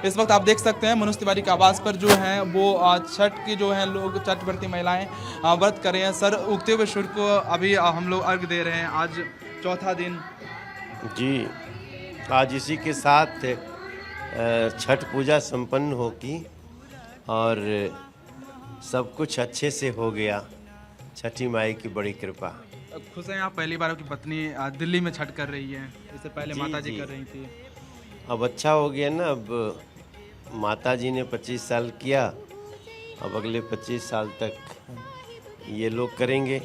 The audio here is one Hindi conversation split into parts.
इस वक्त आप देख सकते हैं मनोज तिवारी के आवास पर जो है वो छठ की जो है लोग छठ व्रती महिलाएं व्रत कर रहे हैं। सर, उगते हुए सूर्य को अभी हम लोग अर्घ दे रहे हैं, आज चौथा दिन। जी, आज इसी के साथ छठ पूजा संपन्न होगी और सब कुछ अच्छे से हो गया। छठी माई की बड़ी कृपा। खुश हैं आप? पहली बार आपकी पत्नी दिल्ली में छठ कर रही है, इससे पहले माता जी कर रही थी। अब अच्छा हो गया ना। अब माता जी ने 25 साल किया, अब अगले 25 साल तक ये लोग करेंगे,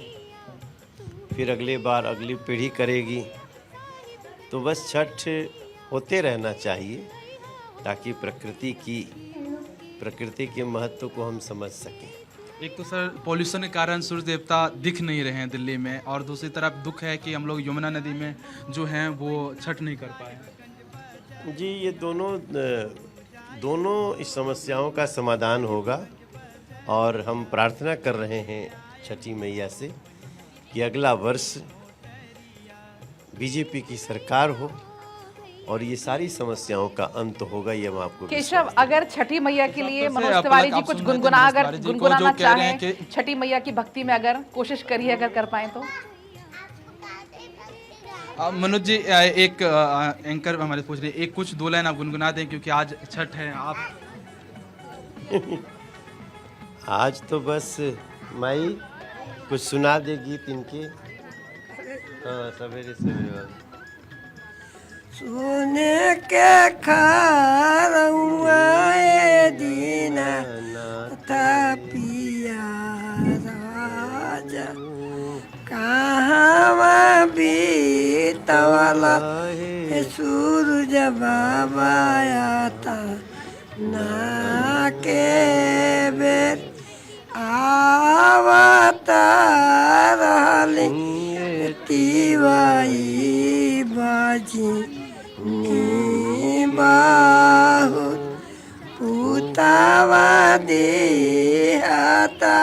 फिर अगले बार अगली पीढ़ी करेगी। तो बस छठ होते रहना चाहिए ताकि प्रकृति के महत्व को हम समझ सकें। एक तो सर पॉल्यूशन के कारण सूर्य देवता दिख नहीं रहे हैं दिल्ली में, और दूसरी तरफ दुख है कि हम लोग यमुना नदी में जो हैं वो छठ नहीं कर पाए। जी, ये दोनों इस समस्याओं का समाधान होगा और हम प्रार्थना कर रहे हैं छठी मैया से कि अगला वर्ष बीजेपी की सरकार हो और ये सारी समस्याओं का अंत होगा। ये हम आपको केशव, अगर छठी मैया के लिए मनोज तिवारी जी कुछ गुनगुनाना चाहें, छठी मैया की भक्ति में अगर कोशिश करिए, अगर कर पाए तो। मनोज जी, एक एंकर हमारे पूछ रहे, एक कुछ दो लाइन आप गुनगुना दें क्योंकि आज छठ है। आप आज तो बस माई कुछ सुना दे गीत इनके। हाँ, सवेरे सवेरे सोने के खारुआ दीना था पिया राजा, कहाँ बीतवाला सूरज बाबा आता ना के बेर आवता रहली तिवाई बाजी बाहु पुतावा दे आता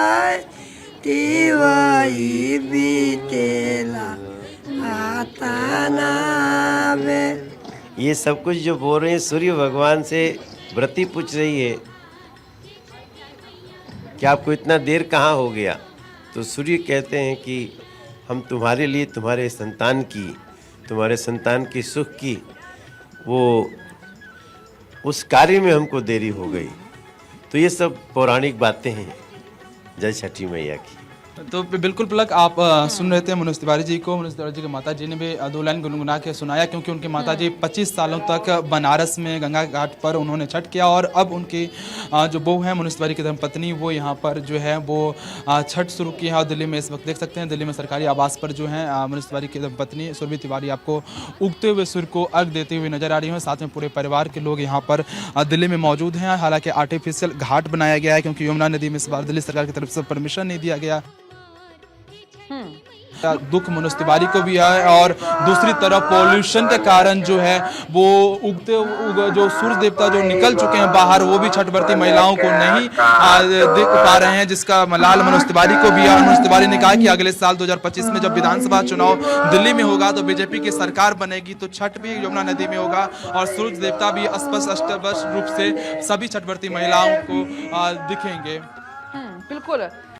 तिवाई बीतेला आता ना बे। ये सब कुछ जो बोल रहे हैं सूर्य भगवान से व्रती पूछ रही है कि आपको इतना देर कहाँ हो गया। तो सूर्य कहते हैं कि हम तुम्हारे लिए, तुम्हारे संतान की सुख की वो उस कार्य में हमको देरी हो गई। तो ये सब पौराणिक बातें हैं। जय छठी मैया की। तो बिल्कुल पलक, आप सुन रहे थे मनोज तिवारी जी को। मनोज तिवारी जी की माता जी ने भी दो लाइन गुनगुना के सुनाया क्योंकि उनकी माता जी 25 सालों तक बनारस में गंगा घाट पर उन्होंने छठ किया और अब उनकी जो बहू है मनोज तिवारी की धर्मपत्नी, वो यहाँ पर जो है वो छठ शुरू की है। और दिल्ली में इस वक्त देख सकते हैं, दिल्ली में सरकारी आवास पर जो है मनोज तिवारी की धर्मपत्नी सुरभि तिवारी आपको उगते हुए सूर्य को अर्घ देते हुए नजर आ रही है। साथ में पूरे परिवार के लोग यहाँ पर दिल्ली में मौजूद हैं। हालांकि आर्टिफिशियल घाट बनाया गया है क्योंकि यमुना नदी में इस बार दिल्ली सरकार की तरफ से परमिशन नहीं दिया गया। दुख मनोज तिवारी को भी है और दूसरी तरफ पॉल्यूशन के कारण जो है वो जो सूर्य देवता जो निकल चुके हैं बाहर, वो भी छठ व्रती महिलाओं को नहीं देख पा रहे हैं, जिसका मलाल मनोज तिवारी को भी है। मनोज तिवारी ने कहा कि अगले साल 2025 में जब विधानसभा चुनाव दिल्ली में होगा तो बीजेपी की सरकार बनेगी तो छठ भी यमुना नदी में होगा और सूर्य देवता भी स्पष्ट रूप से सभी छठ व्रती महिलाओं को दिखेंगे। बिल्कुल।